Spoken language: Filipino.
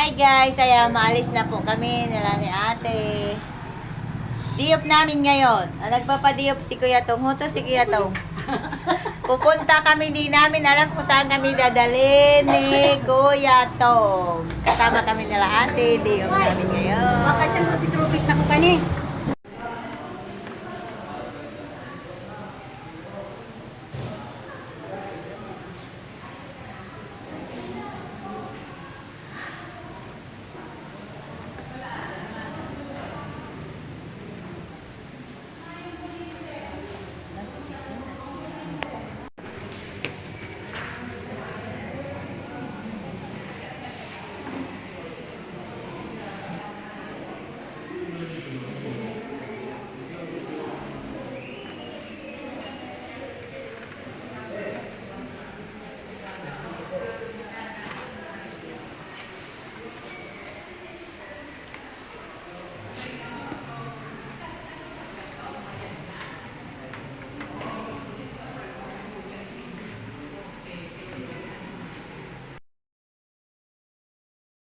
Hi guys, ayan, maalis na po kami nila ni ate. Diop namin ngayon. Nagpapadiop si Kuya Tong. Huto si Kuya Tong. Pupunta kami, di namin alam kung saan kami dadalhin ni Kuya Tong. Kasama kami nila ate, diop namin ngayon. Bakit siyang trupit na ko kani?